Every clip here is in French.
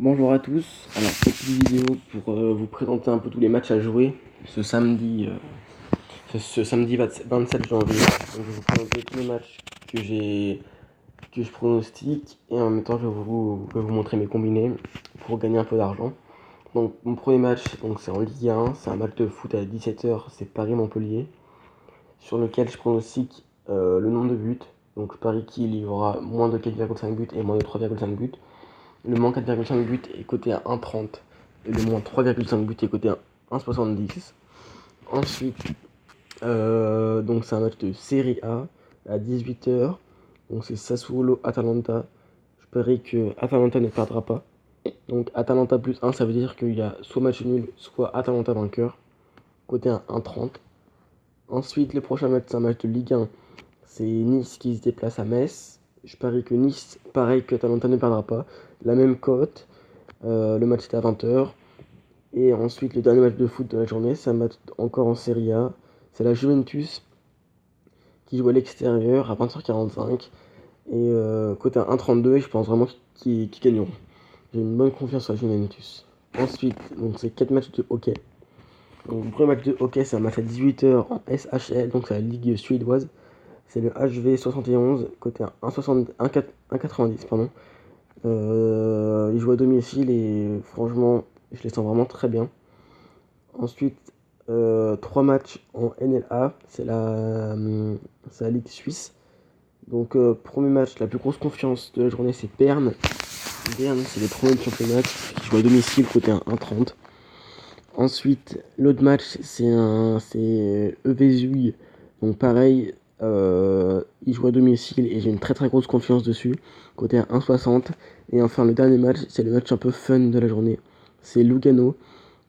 Bonjour à tous, alors petite vidéo pour vous présenter un peu tous les matchs à jouer ce samedi, 27 janvier. Donc, je vais vous présenter tous les matchs que je pronostique et en même temps je vais vous montrer mes combinés pour gagner un peu d'argent. Donc mon premier match, c'est en Ligue 1, c'est un match de foot à 17h, c'est Paris-Montpellier, sur lequel je pronostique le nombre de buts. Donc je parie qu'il y aura moins de 4,5 buts et moins de 3,5 buts. Le moins 4,5 buts est coté à 1,30 et le moins 3,5 buts est coté à 1,70. Ensuite, donc c'est un match de Serie A à 18h. Donc c'est Sassuolo-Atalanta. Je parie que Atalanta ne perdra pas. Donc Atalanta plus 1, ça veut dire qu'il y a soit match nul, soit Atalanta vainqueur. Coté à 1,30. Ensuite, le prochain match, c'est un match de Ligue 1. C'est Nice qui se déplace à Metz. Je parie que Nice, pareil que Atalanta, ne perdra pas. La même cote. Le match était à 20h. Et ensuite, le dernier match de foot de la journée, c'est un match encore en Serie A. C'est la Juventus qui joue à l'extérieur à 20h45. Et côté à 1,32, et je pense vraiment qu'ils gagneront. J'ai une bonne confiance sur la Juventus. Ensuite, donc c'est 4 matchs de hockey. Donc, le premier match de hockey, c'est un match à 18h en SHL, donc c'est la Ligue suédoise. C'est le HV 71, côté à 1,90, pardon. Ils jouent à domicile et franchement, je les sens vraiment très bien. Ensuite, 3 matchs en NLA, c'est la Ligue suisse. Donc, premier match, la plus grosse confiance de la journée, c'est Berne. Berne, c'est les premiers de championnat qui jouent à domicile, côté à 1,30. Ensuite, l'autre match, c'est EV. Donc, pareil, ils jouent à domicile et j'ai une très très grosse confiance dessus, côté à 1,60. Et enfin, le dernier match, c'est le match un peu fun de la journée. C'est Lugano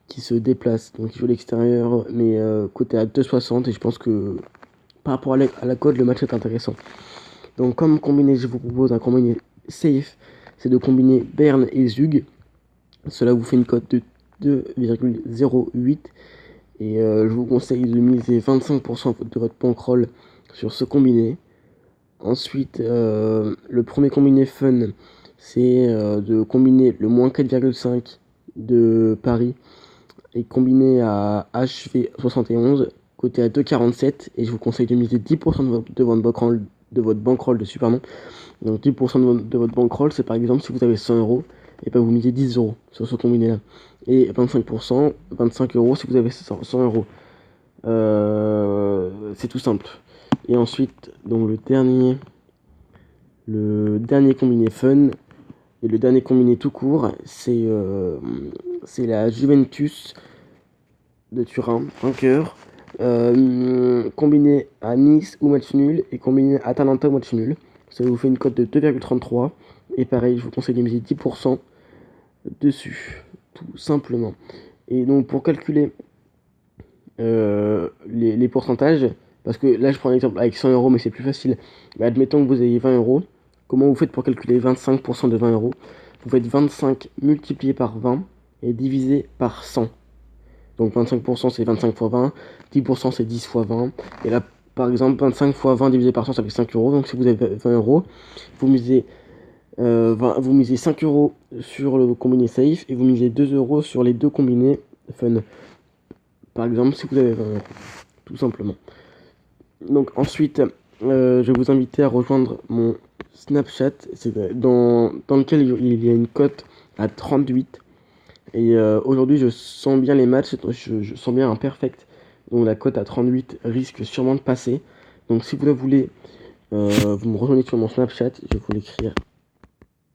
qui se déplace, donc il joue à l'extérieur, mais côté à 2,60. Et je pense que par rapport à la cote, le match est intéressant. Donc, comme combiné, je vous propose un combiné safe, c'est de combiner Berne et Zug. Cela vous fait une cote de 2,08. Et je vous conseille de miser 25% de votre bankroll sur ce combiné. Ensuite, le premier combiné fun, c'est de combiner le moins 4,5 de Paris et combiné à HV71, côté à 2,47. Et je vous conseille de miser 10% de votre bankroll dessus, pardon. Donc 10% de votre bankroll, c'est par exemple si vous avez 100 euros, et ben vous misez 10 euros sur ce combiné là. Et 25%, 25 euros si vous avez 100 euros. C'est tout simple. Et ensuite, donc le dernier combiné fun et le dernier combiné tout court, c'est la Juventus de Turin, vainqueur. Combiné à Nice ou match nul et combiné à Atalanta ou match nul. Ça vous fait une cote de 2,33. Et pareil, je vous conseille de miser 10% dessus, tout simplement. Et donc pour calculer les pourcentages, parce que là je prends un exemple avec 100 euros, mais c'est plus facile. Mais admettons que vous ayez 20 euros. Comment vous faites pour calculer 25% de 20 euros? Vous faites 25 multiplié par 20 et divisé par 100. Donc 25% c'est 25 fois 20, 10% c'est 10 fois 20. Et là, par exemple, 25 fois 20 divisé par 100, ça fait 5 euros. Donc si vous avez 20 euros, vous misez 5 euros sur le combiné safe et vous misez 2 euros sur les deux combinés fun. Par exemple, si vous avez 20 euros, tout simplement. Donc ensuite, je vais vous inviter à rejoindre mon Snapchat, dans lequel il y a une cote à 38. Et aujourd'hui, je sens bien les matchs, je sens bien un perfect. Donc la cote à 38 risque sûrement de passer. Donc si vous le voulez, vous me rejoignez sur mon Snapchat, je vais vous l'écrire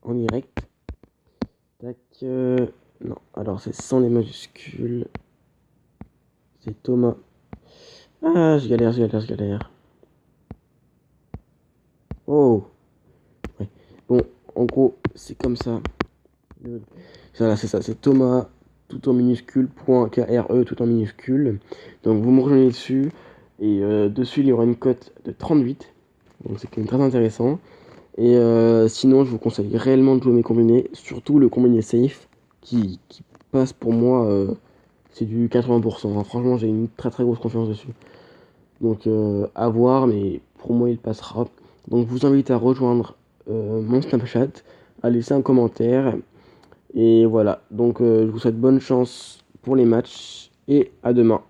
en direct. Tac. Non, alors c'est sans les majuscules. C'est Thomas. Ah, je galère. Oh. Ouais. Bon, en gros, c'est comme ça. Voilà, c'est ça, c'est Thomas, tout en minuscule, .kre, tout en minuscule. Donc vous me rejoignez dessus. Et dessus, il y aura une cote de 38. Donc c'est quand même très intéressant. Et sinon, je vous conseille réellement de jouer mes combinés. Surtout le combiné safe, qui passe pour moi, c'est du 80%. Hein. Franchement, j'ai une très très grosse confiance dessus. Donc à voir, mais pour moi, il passera. Donc je vous invite à rejoindre mon Snapchat, à laisser un commentaire Et voilà, donc je vous souhaite bonne chance pour les matchs et à demain.